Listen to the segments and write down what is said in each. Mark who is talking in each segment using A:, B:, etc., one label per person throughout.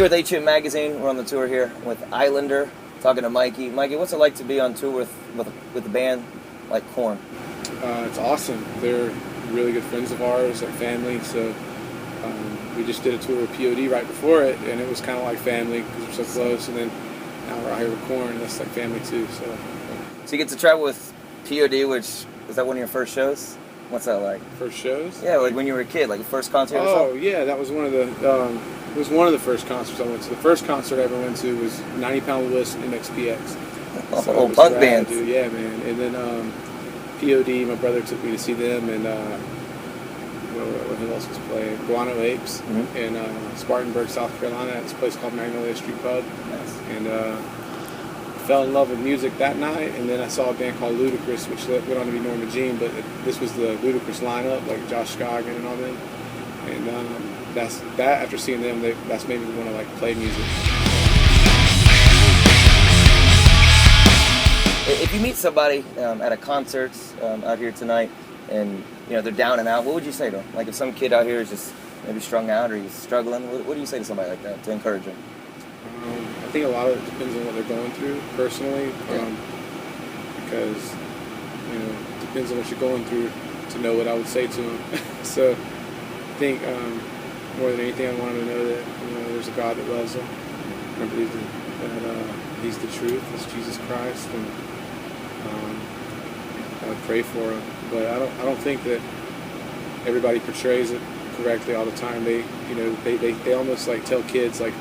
A: with H&M Magazine. We're on the tour here with Islander, talking to Mikey. Mikey, what's it like to be on tour with a band like Korn?
B: It's awesome. They're really good friends of ours, like family. So we just did a tour with POD right before it, and it was kind of like family because we're so close. And then now we're out here with Korn, and that's like family too. So
A: you get to travel with POD, which was that one of your first shows? What's that like?
B: First shows?
A: Yeah, like when you were a kid, like the first concert.
B: Oh yeah, that was one of the. It was one of the first concerts I went to. The first concert I ever went to was 90 Pound List and MXPX.
A: So punk bands.
B: Yeah, man. And then POD, my brother took me to see them, and who else was playing? Guano Apes in Spartanburg, South Carolina, at this place called Magnolia Street Pub.
A: Nice.
B: And fell in love with music that night, and then I saw a band called Ludacris, which went on to be Norma Jean, but this was the Ludacris lineup, like Josh Scogin and all them. And after seeing them, that's made me want to like play music.
A: If you meet somebody at a concert out here tonight, and they're down and out, what would you say to them? Like if some kid out here is just maybe strung out or he's struggling, what do you say to somebody like that to encourage them?
B: I think a lot of it depends on what they're going through personally, because it depends on what you're going through to know what I would say to them. So I think more than anything, I want them to know that there's a God that loves them. I believe that He's the truth. It's Jesus Christ, and I would pray for them. But I don't think that everybody portrays it correctly all the time. They almost like tell kids like,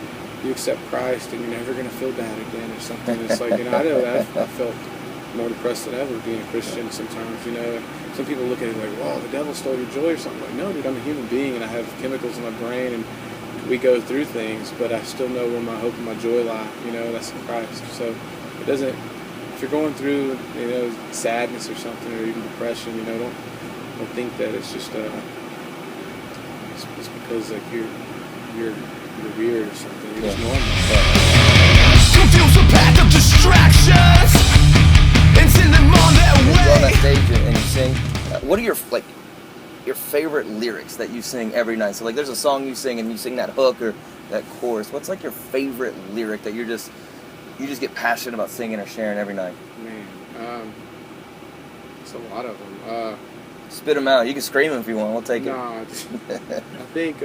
B: you accept Christ and you're never going to feel bad again or something. It's like, I know that I felt more depressed than ever being a Christian sometimes, Some people look at it like, well, the devil stole your joy or something. Like, no, dude, I'm a human being and I have chemicals in my brain and we go through things, but I still know where my hope and my joy lie, that's in Christ. So it doesn't, if you're going through, sadness or something or even depression, don't think that it's just, it's because like you're weird or something. You're just normal.
C: Confuse a path of distractions and send them on their way.
A: You go on that stage and you sing. What are your favorite lyrics that you sing every night? So like, there's a song you sing and you sing that hook or that chorus. What's like your favorite lyric that you just get passionate about singing or sharing every night?
B: Man, it's a lot of them.
A: Spit them out. You can scream them if you want. We'll take it.
B: I think.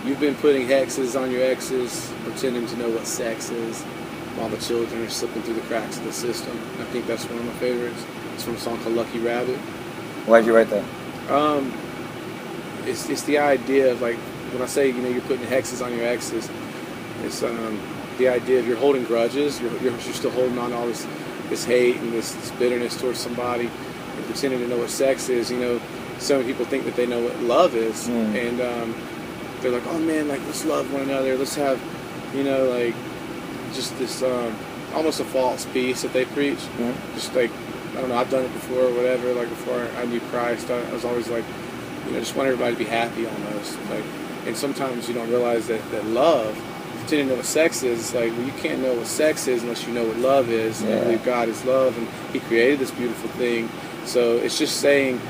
B: You've been putting hexes on your exes, pretending to know what sex is, while the children are slipping through the cracks of the system. I think that's one of my favorites. It's from a song called Lucky Rabbit.
A: Why'd you write that?
B: It's the idea of like, when I say, you're putting hexes on your exes, it's the idea of you're holding grudges, you're still holding on to all this hate and this bitterness towards somebody, and pretending to know what sex is. So many people think that they know what love is, and they're like, oh man, like let's love one another. Let's have, like just this almost a false peace that they preach. Just like, I don't know, I've done it before or whatever. Like before I knew Christ, I was always like, just want everybody to be happy almost. Like, and sometimes you don't realize that love, pretending to know what sex is. It's like, well, you can't know what sex is unless you know what love is. And I believe God is love, and He created this beautiful thing. So it's just saying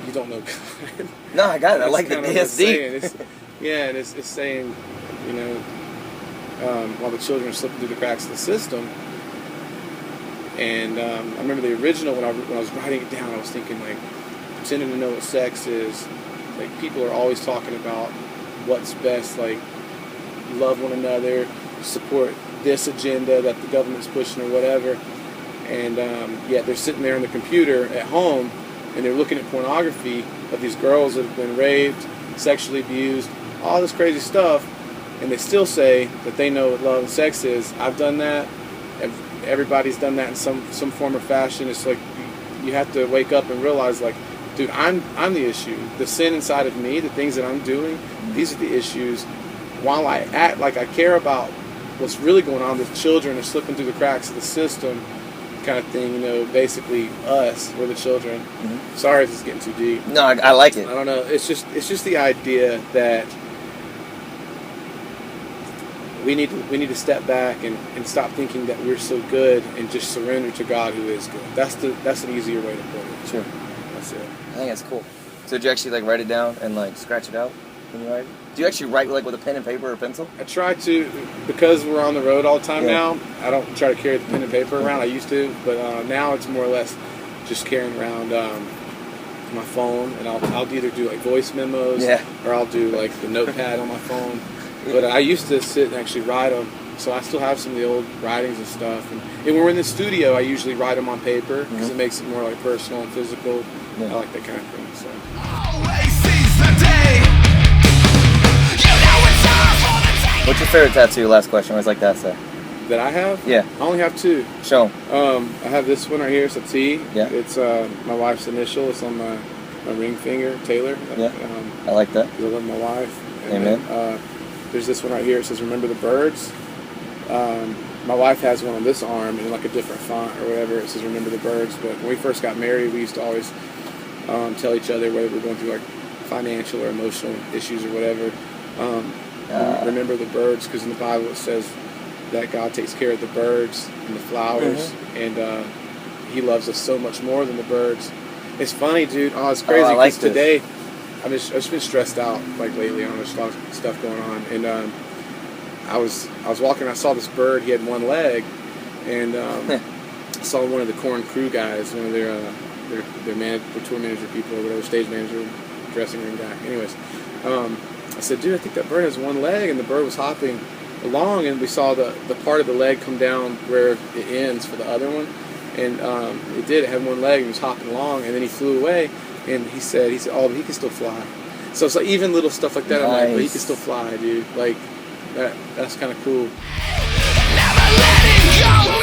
B: you don't know God.
A: No, I got it. I like the DSD.
B: Yeah, and it's saying, while the children are slipping through the cracks of the system. And I remember the original, when I was writing it down, I was thinking, like, pretending to know what sex is. Like, people are always talking about what's best, like, love one another, support this agenda that the government's pushing or whatever. And yet they're sitting there on the computer at home, and they're looking at pornography of these girls that have been raped, sexually abused, all this crazy stuff, and they still say that they know what love and sex is. I've done that. Everybody's done that in some form or fashion. It's like you have to wake up and realize, like, dude, I'm the issue. The sin inside of me, the things that I'm doing, these are the issues. While I act like I care about what's really going on, the children are slipping through the cracks of the system, kind of thing, basically us, we're the children. Sorry if this is getting too deep.
A: No, I like it.
B: I don't know. It's just the idea that we need to step back and stop thinking that we're so good and just surrender to God who is good. That's an easier way to put it.
A: Sure.
B: That's it.
A: I think that's cool. So did you actually like write it down and like scratch it out? When you write? Do you actually write like with a pen and paper or pencil?
B: I try to, because we're on the road all the time
A: Yeah.
B: now, I don't try to carry the pen and paper around. I used to, but now it's more or less just carrying around my phone, and I'll either do like voice memos,
A: Yeah.
B: or I'll do like the notepad on my phone. But I used to sit and actually write them, so I still have some of the old writings and stuff. And when we're in the studio, I usually write them on paper because it makes it more like personal and physical.
A: Yeah.
B: I like that kind of thing. So.
C: Always seize the day. You know it's time for the day.
A: What's your favorite tattoo? Last question. Always like that say.
B: That I have?
A: Yeah.
B: I only have 2.
A: Show 'em.
B: I have this one right here. It's a T.
A: Yeah.
B: It's my wife's initial. It's on my ring finger, Taylor.
A: Yeah. I like that.
B: 'Cause I love my wife. And
A: Amen.
B: then, there's this one right here. It says "Remember the Birds." My wife has one on this arm in like a different font or whatever. It says "Remember the Birds." But when we first got married, we used to always tell each other whether we're going through like financial or emotional issues or whatever. Remember the birds, because in the Bible it says that God takes care of the birds and the flowers, and He loves us so much more than the birds. It's funny, dude. Oh, it's crazy.
A: I like
B: 'cause
A: this.
B: today, I've just been stressed out like lately. There's a lot of stuff going on, and I was walking. I saw this bird. He had one leg, and I saw one of the Korn crew guys, one of their tour manager people or whatever, stage manager, dressing room guy. Anyways, I said, dude, I think that bird has one leg, and the bird was hopping along, and we saw the part of the leg come down where it ends for the other one, and it did. It had one leg, and he was hopping along, and then he flew away, and he said, oh, but he can still fly. So it's like even little stuff like that. I'm like, but he can still fly, dude. Like that's kind of cool.
C: Never letting go.